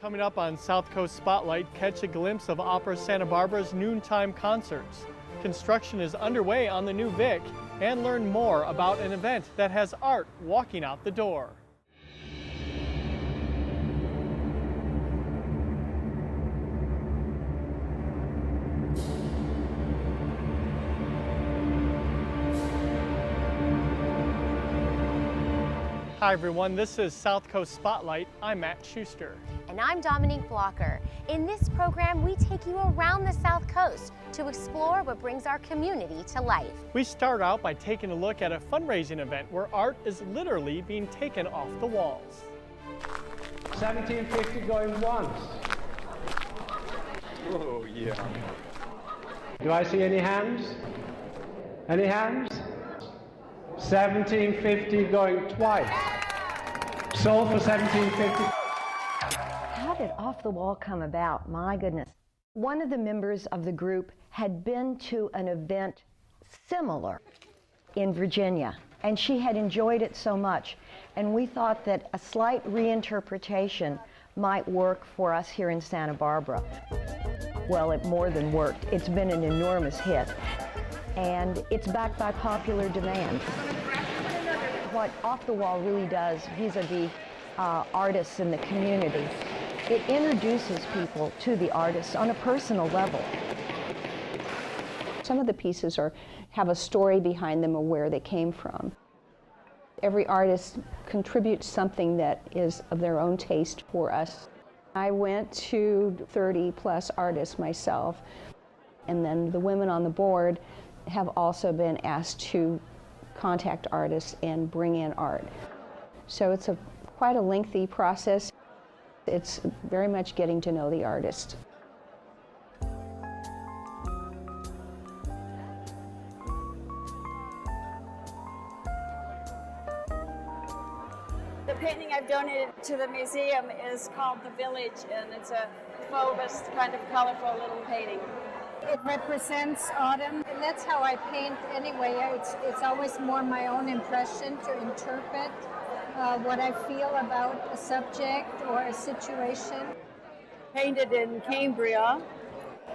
Coming up on South Coast Spotlight, catch a glimpse of Opera Santa Barbara's noontime concerts. Construction is underway on the new Vic, and learn more about an event that has art walking out the door. Hi everyone, this is South Coast Spotlight. I'm Matt Schuster. And I'm Dominique Blocker. In this program, we take you around the South Coast to explore what brings our community to life. We start out by taking a look at a fundraising event where art is literally being taken off the walls. 1750 going once. Oh, yeah. Do I see any hands? Any hands? 1750 going twice. Sold for 1750. How did Off the Wall come about? My goodness. One of the members of the group had been to an event similar in Virginia, and she had enjoyed it so much. And we thought that a slight reinterpretation might work for us here in Santa Barbara. Well, it more than worked. It's been an enormous hit. And it's backed by popular demand. What Off the Wall really does vis-a-vis artists in the community, it introduces people to the artists on a personal level. Some of the pieces have a story behind them or where they came from. Every artist contributes something that is of their own taste for us. I went to 30 plus artists myself, and then the women on the board have also been asked to contact artists and bring in art. So it's quite a lengthy process. It's very much getting to know the artist. The painting I've donated to the museum is called The Village, and it's a Fauvist kind of colorful little painting. It represents autumn, and that's how I paint anyway. It's always more my own impression to interpret what I feel about a subject or a situation. Painted in Cambria,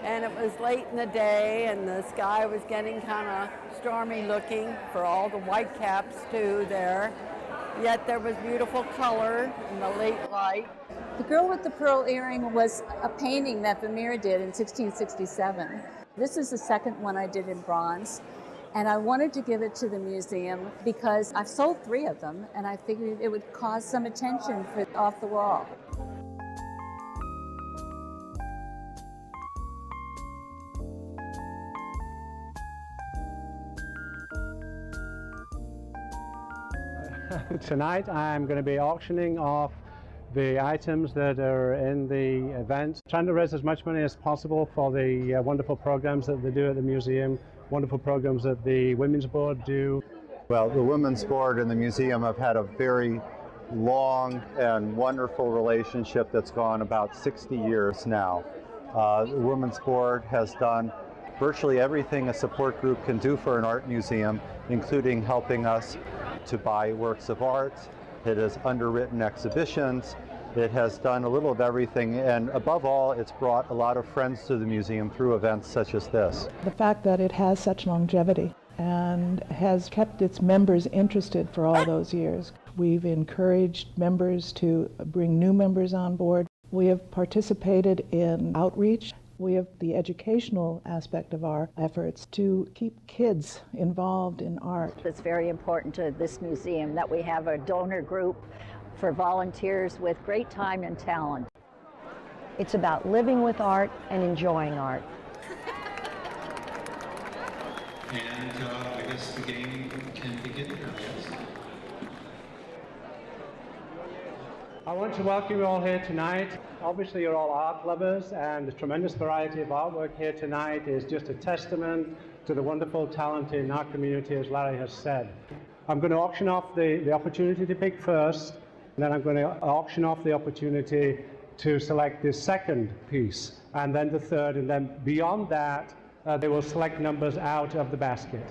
and it was late in the day, and the sky was getting kind of stormy looking for all the white caps too there. Yet there was beautiful color in the late light. The Girl with the Pearl Earring was a painting that Vermeer did in 1667. This is the second one I did in bronze, and I wanted to give it to the museum because I've sold 3 of them, and I figured it would cause some attention for Off the Wall. Tonight I'm going to be auctioning off the items that are in the event, trying to raise as much money as possible for the wonderful programs that they do at the museum, wonderful programs that the Women's Board do. Well, the Women's Board and the museum have had a very long and wonderful relationship that's gone about 60 years now. The Women's Board has done virtually everything a support group can do for an art museum, including helping us to buy works of art. It has underwritten exhibitions. It has done a little of everything, and above all, it's brought a lot of friends to the museum through events such as this. The fact that it has such longevity and has kept its members interested for all those years. We've encouraged members to bring new members on board. We have participated in outreach. We have the educational aspect of our efforts to keep kids involved in art. It's very important to this museum that we have a donor group for volunteers with great time and talent. It's about living with art and enjoying art. And I guess the game can begin now, yes? I want to welcome you all here tonight. Obviously you're all art lovers, and the tremendous variety of artwork here tonight is just a testament to the wonderful talent in our community, as Larry has said. I'm going to auction off the opportunity to pick first, and then I'm going to auction off the opportunity to select the second piece, and then the third, and then beyond that, they will select numbers out of the basket.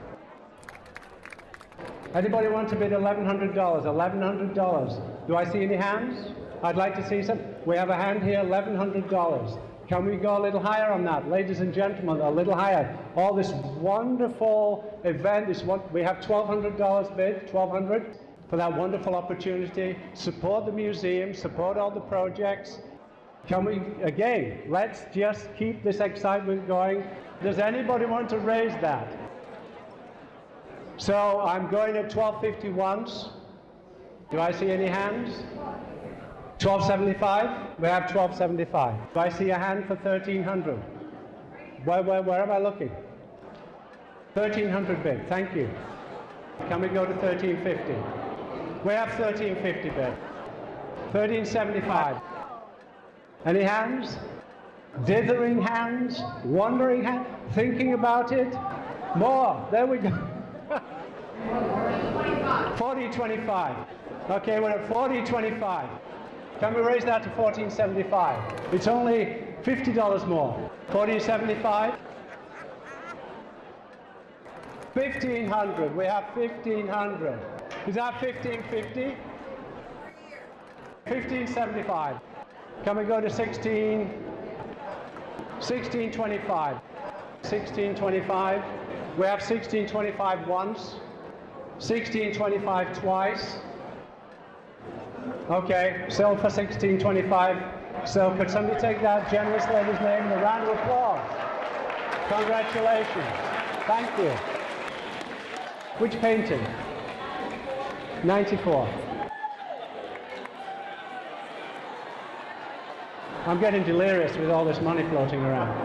Anybody want to bid $1,100? $1,100. Do I see any hands? I'd like to see some. We have a hand here, $1,100. Can we go a little higher on that? Ladies and gentlemen, a little higher. All this wonderful event is what we have $1,200 bid, $1,200 for that wonderful opportunity. Support the museum, support all the projects. Can we, again, let's just keep this excitement going. Does anybody want to raise that? So I'm going at 1250 once. Do I see any hands? 1275? We have 1275. Do I see a hand for 1300? Where am I looking? 1300 bid, thank you. Can we go to 1350? We have 1350 bid. 1375. Any hands? Dithering hands? Wondering hands? Thinking about it? More, there we go. 4025. Okay, we're at 4025. Can we raise that to 1475? It's only $50 more. 1475. 1500. We have 1500. Is that 1550? 1575. Can we go to 1625? 1625. We have 1625 once. 1625 twice. Okay, so for 1625. So could somebody take that generous lady's name in a round of applause? Congratulations. Thank you. Which painting? 94. I'm getting delirious with all this money floating around.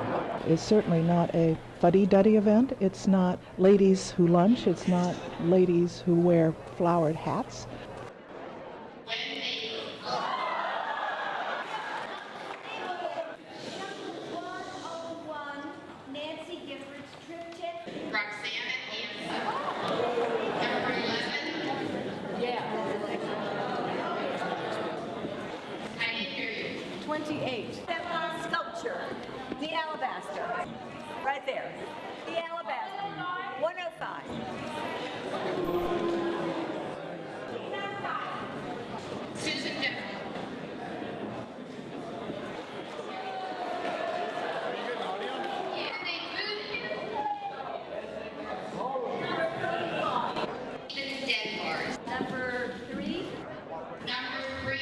It's certainly not a fuddy-duddy event. It's not ladies who lunch. It's not ladies who wear flowered hats. Sculpture, the alabaster, right there. The alabaster, 105. Susan Differ. Number 3. Number 3.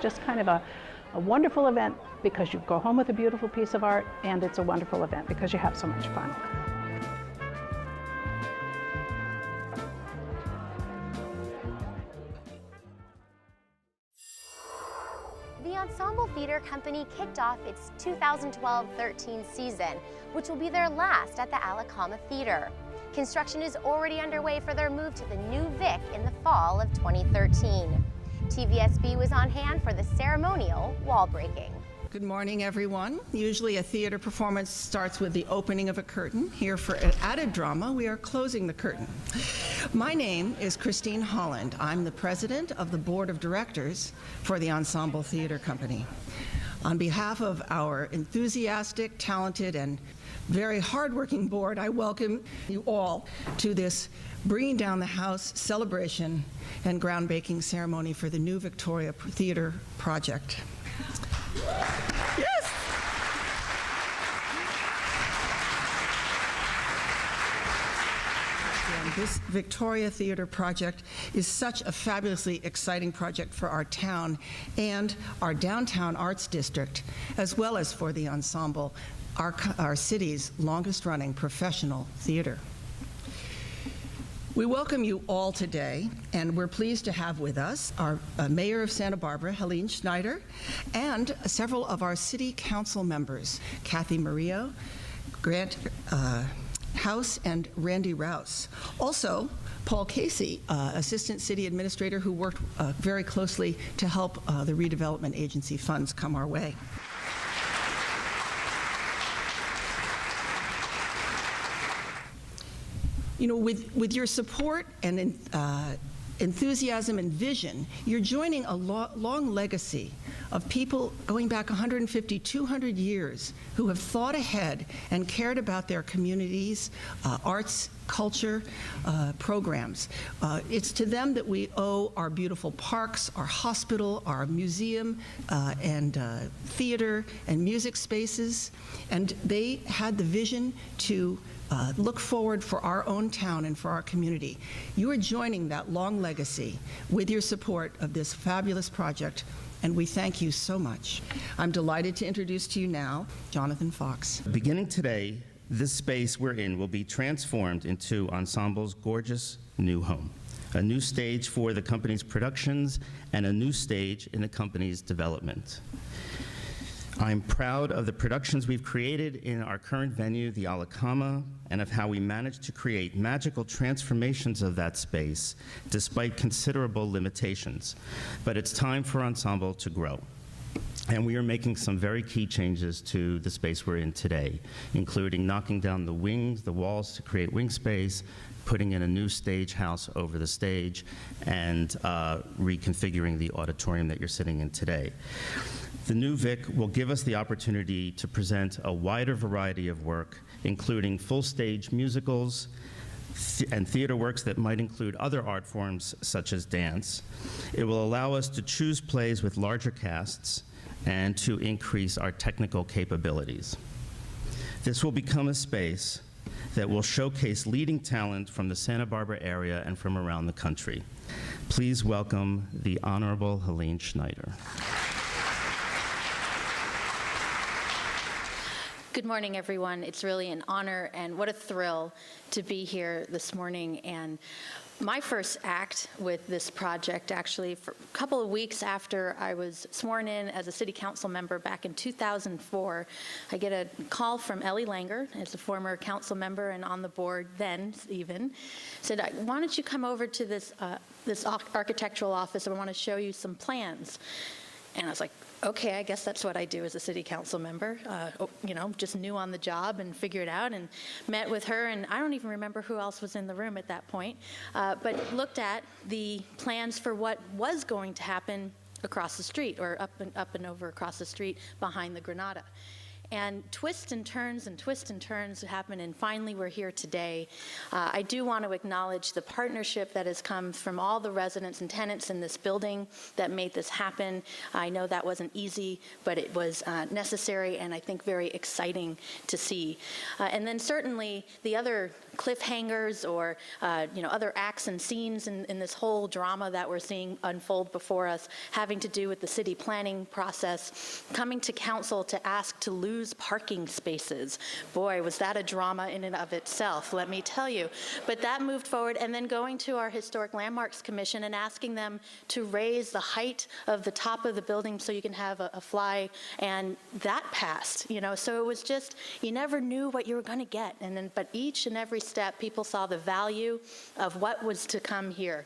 Just kind of a wonderful event because you go home with a beautiful piece of art, and it's a wonderful event because you have so much fun. The Ensemble Theatre Company kicked off its 2012-13 season, which will be their last at the Alacama Theatre. Construction is already underway for their move to the new Vic in the fall of 2013. TVSB was on hand for the ceremonial wall breaking. Good morning, everyone. Usually a theater performance starts with the opening of a curtain. Here for added drama, we are closing the curtain. My name is Christine Holland. I'm the president of the board of directors for the Ensemble Theatre Company. On behalf of our enthusiastic, talented, and very hardworking board, I welcome you all to this Bringing Down the House celebration and groundbreaking ceremony for the new Victoria Theatre project. Yes! This Victoria Theatre project is such a fabulously exciting project for our town and our downtown arts district, as well as for the ensemble, our city's longest-running professional theater. We welcome you all today, and we're pleased to have with us our Mayor of Santa Barbara, Helene Schneider, and several of our city council members, Kathy Murillo, Grant House, and Randy Rouse. Also, Paul Casey, Assistant City Administrator, who worked very closely to help the redevelopment agency funds come our way. You know, with your support and enthusiasm and vision, you're joining a long legacy of people going back 150, 200 years who have thought ahead and cared about their communities, arts, culture, programs. It's to them that we owe our beautiful parks, our hospital, our museum, and theater and music spaces. And they had the vision to look forward for our own town and for our community. You are joining that long legacy with your support of this fabulous project, and we thank you so much. I'm delighted to introduce to you now Jonathan Fox. Beginning today, this space we're in will be transformed into Ensemble's gorgeous new home, a new stage for the company's productions and a new stage in the company's development. I'm proud of the productions we've created in our current venue, the Alacama, and of how we managed to create magical transformations of that space despite considerable limitations. But it's time for Ensemble to grow. And we are making some very key changes to the space we're in today, including knocking down the wings, the walls to create wing space, putting in a new stage house over the stage, and reconfiguring the auditorium that you're sitting in today. The new Vic will give us the opportunity to present a wider variety of work, including full-stage musicals and theater works that might include other art forms such as dance. It will allow us to choose plays with larger casts and to increase our technical capabilities. This will become a space that will showcase leading talent from the Santa Barbara area and from around the country. Please welcome the Honorable Helene Schneider. Good morning, everyone. It's really an honor and what a thrill to be here this morning. And my first act with this project, actually, for a couple of weeks after I was sworn in as a city council member back in 2004, I get a call from Ellie Langer, as a former council member and on the board then even, said, why don't you come over to this architectural office, and I want to show you some plans. And I was like, okay, I guess that's what I do as a city council member. Just new on the job and figure it out, and met with her, and I don't even remember who else was in the room at that point, but looked at the plans for what was going to happen across the street, or up and over across the street behind the Granada. And twists and turns happen, and finally we're here today. I do want to acknowledge the partnership that has come from all the residents and tenants in this building that made this happen. I know that wasn't easy, but it was necessary, and I think very exciting to see. And then certainly the other cliffhangers or other acts and scenes in this whole drama that we're seeing unfold before us, having to do with the city planning process, coming to council to ask to lose parking spaces. Boy, was that a drama in and of itself, let me tell you. But that moved forward, and then going to our Historic Landmarks Commission and asking them to raise the height of the top of the building so you can have a fly, and that passed. So it was just, you never knew what you were going to get, but each and every step, people saw the value of what was to come here.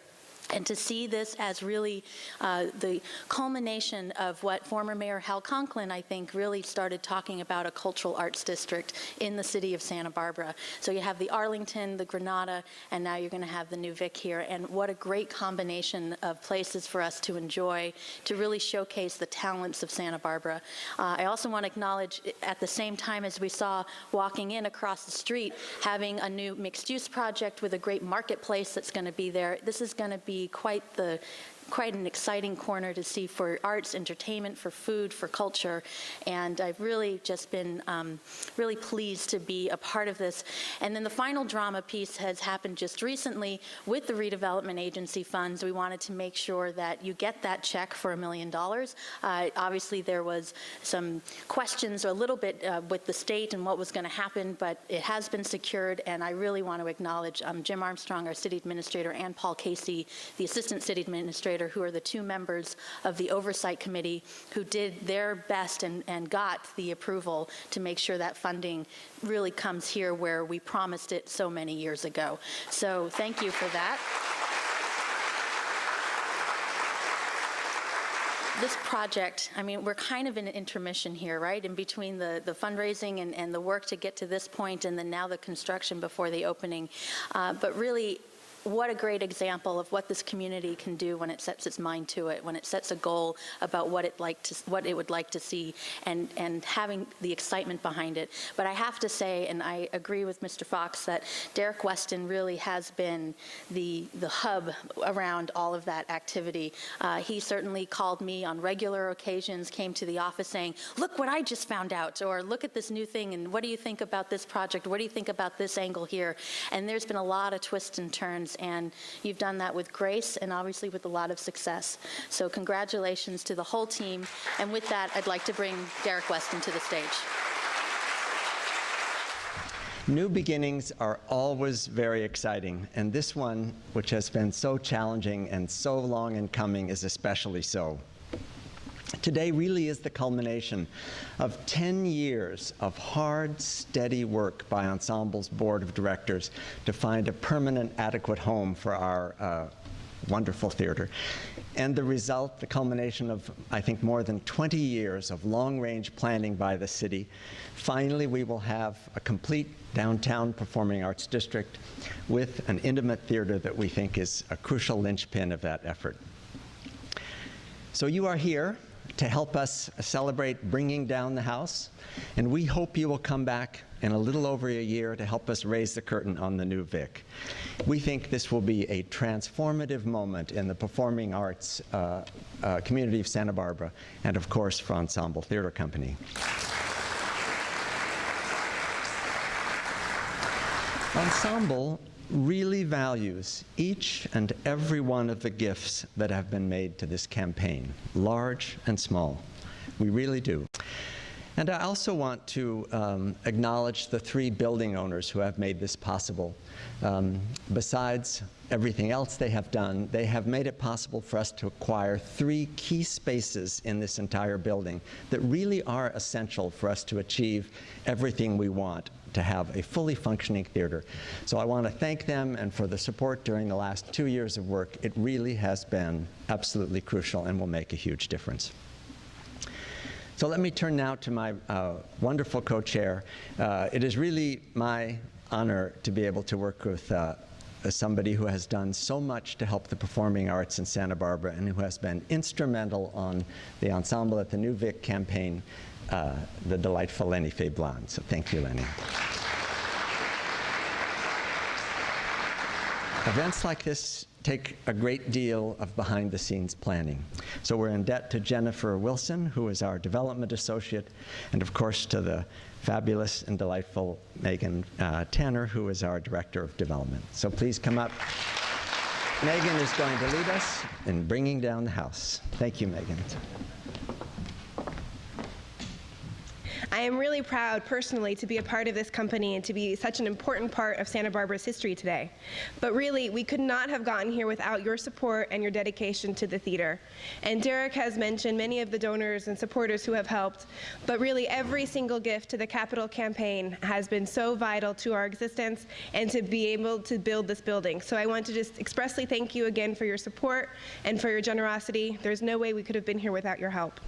And to see this as really the culmination of what former Mayor Hal Conklin, I think, really started talking about, a cultural arts district in the city of Santa Barbara. So you have the Arlington, the Granada, and now you're going to have the New Vic here. And what a great combination of places for us to enjoy, to really showcase the talents of Santa Barbara. I also want to acknowledge, at the same time as we saw walking in across the street, having a new mixed-use project with a great marketplace that's going to be there. This is going to be quite an exciting corner to see for arts, entertainment, for food, for culture, and I've really just been really pleased to be a part of this. And then the final drama piece has happened just recently with the redevelopment agency funds. We wanted to make sure that you get that check for $1 million. Obviously there was some questions a little bit with the state and what was going to happen, but it has been secured, and I really want to acknowledge Jim Armstrong, our city administrator, and Paul Casey, the assistant city administrator, who are the two members of the oversight committee who did their best and got the approval to make sure that funding really comes here where we promised it so many years ago. So thank you for that. This project, we're kind of in an intermission here, right? In between the fundraising and the work to get to this point, and then now the construction before the opening. But really, what a great example of what this community can do when it sets its mind to it, when it sets a goal about what it would like to see, and having the excitement behind it. But I have to say, and I agree with Mr. Fox, that Derek Weston really has been the hub around all of that activity. He certainly called me on regular occasions, came to the office saying, look what I just found out, or look at this new thing, and what do you think about this project? What do you think about this angle here? And there's been a lot of twists and turns, and you've done that with grace and obviously with a lot of success. So congratulations to the whole team. And with that, I'd like to bring Derek Weston to the stage. New beginnings are always very exciting, and this one, which has been so challenging and so long in coming, is especially so. Today really is the culmination of 10 years of hard, steady work by Ensemble's board of directors to find a permanent, adequate home for our wonderful theater. And the result, the culmination of, I think, more than 20 years of long-range planning by the city. Finally, we will have a complete downtown performing arts district with an intimate theater that we think is a crucial linchpin of that effort. So you are here to help us celebrate bringing down the house, and we hope you will come back in a little over a year to help us raise the curtain on the new Vic. We think this will be a transformative moment in the performing arts community of Santa Barbara, and of course for Ensemble Theatre Company. Ensemble really values each and every one of the gifts that have been made to this campaign, large and small. We really do. And I also want to acknowledge the 3 building owners who have made this possible. Besides everything else they have done, they have made it possible for us to acquire 3 key spaces in this entire building that really are essential for us to achieve everything we want to have a fully functioning theater. So I want to thank them and for the support during the last 2 years of work. It really has been absolutely crucial and will make a huge difference. So let me turn now to my wonderful co-chair. It is really my honor to be able to work with somebody who has done so much to help the performing arts in Santa Barbara and who has been instrumental on the Ensemble at the New Vic campaign, the delightful Lenny Fay-Blan. So thank you, Lenny. Events like this take a great deal of behind-the-scenes planning. So we're in debt to Jennifer Wilson, who is our development associate, and of course to the fabulous and delightful Megan Tanner, who is our director of development. So please come up. Megan is going to lead us in bringing down the house. Thank you, Megan. I am really proud personally to be a part of this company and to be such an important part of Santa Barbara's history today. But really, we could not have gotten here without your support and your dedication to the theater. And Derek has mentioned many of the donors and supporters who have helped, but really every single gift to the Capital campaign has been so vital to our existence and to be able to build this building. So I want to just expressly thank you again for your support and for your generosity. There's no way we could have been here without your help.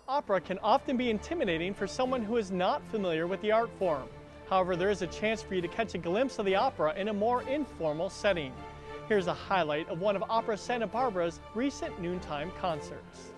Opera can often be intimidating for someone who is not familiar with the art form. However, there is a chance for you to catch a glimpse of the opera in a more informal setting. Here's a highlight of one of Opera Santa Barbara's recent noontime concerts.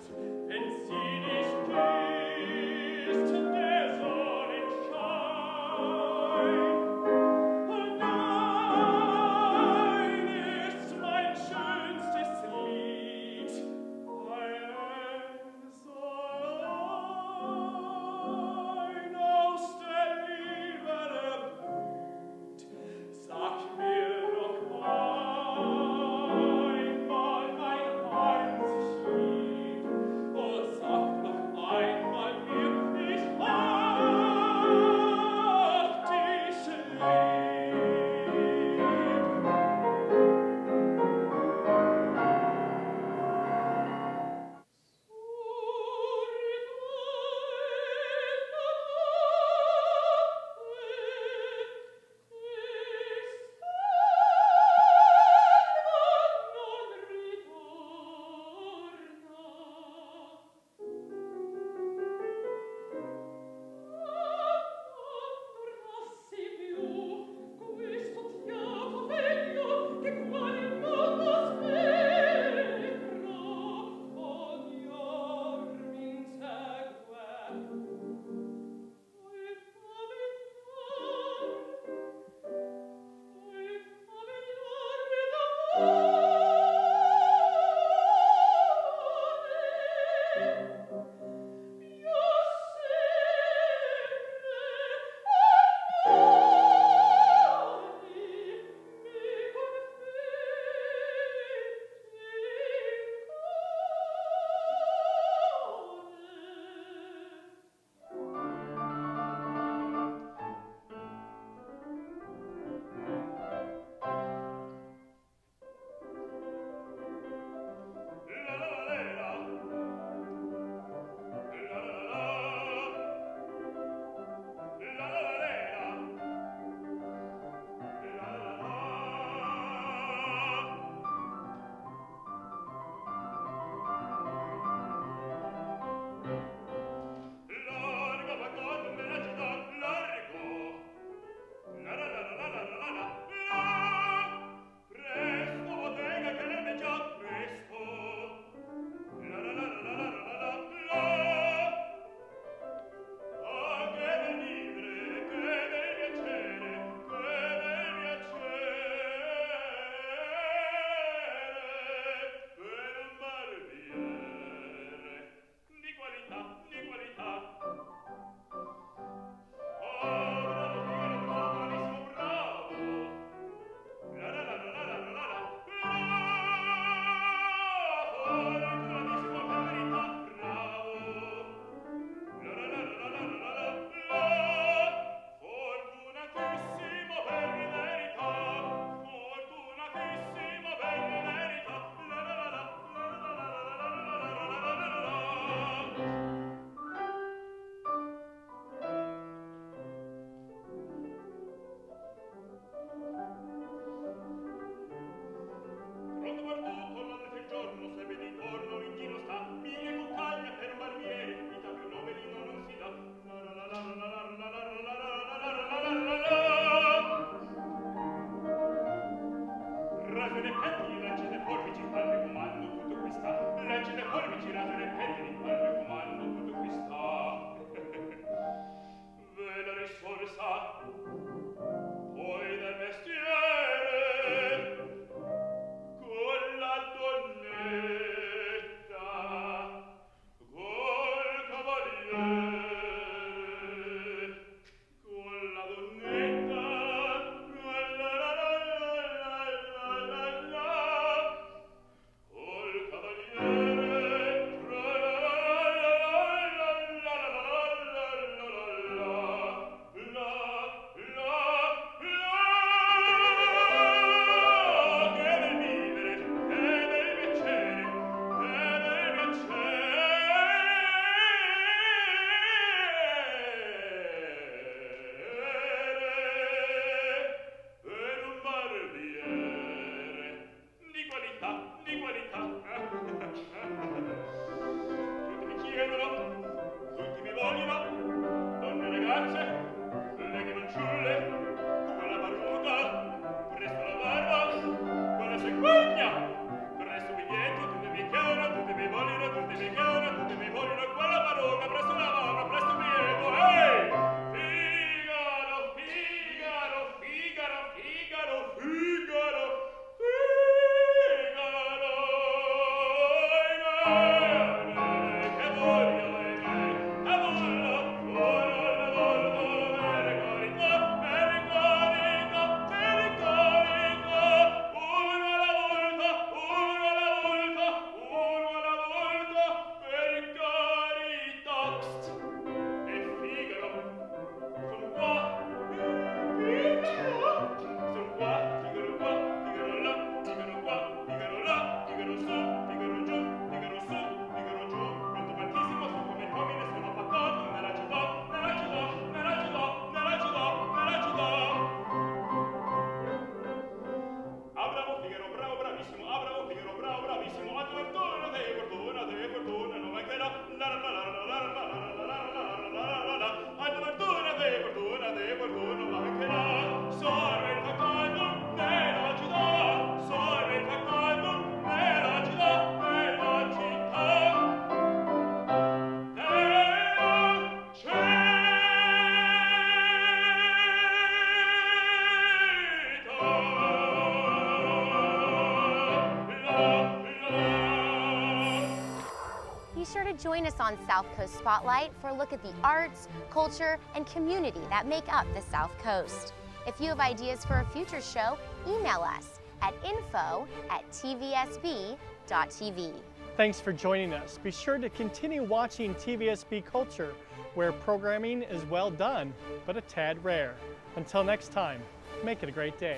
ragione pettini, lancete forbici, palme comando, tutto qui sta. Lancete forbici, ragione pettini, palme comando, tutto qui sta. Ve la risorsa, poi del mestiere, con la donnetta, col cavaliere, con la donnetta, la la la la la la la la, col cavaliere, la la la la la la la che del vivere, che del piacere, per un barbiere di qualità, di qualità. Tutti mi chiedono, tutti mi vogliono, donne ragazze, leghe fanciulle, quella parrucca, presto la barba, quella sequegna, presto mi dietro, tutti mi chiedono, tutti mi vogliono, tutti mi chiedono, tutti mi vogliono, quella parrucca, presto la barba, presto mi dietro, ehi! Figaro, Figaro, Figaro, Figaro, Figaro, che voglio, Be sure to join us on South Coast Spotlight for a look at the arts, culture, and community that make up the South Coast. If you have ideas for a future show, email us at info@tvsb.tv. Thanks for joining us. Be sure to continue watching TVSB Culture, where programming is well done, but a tad rare. Until next time, make it a great day.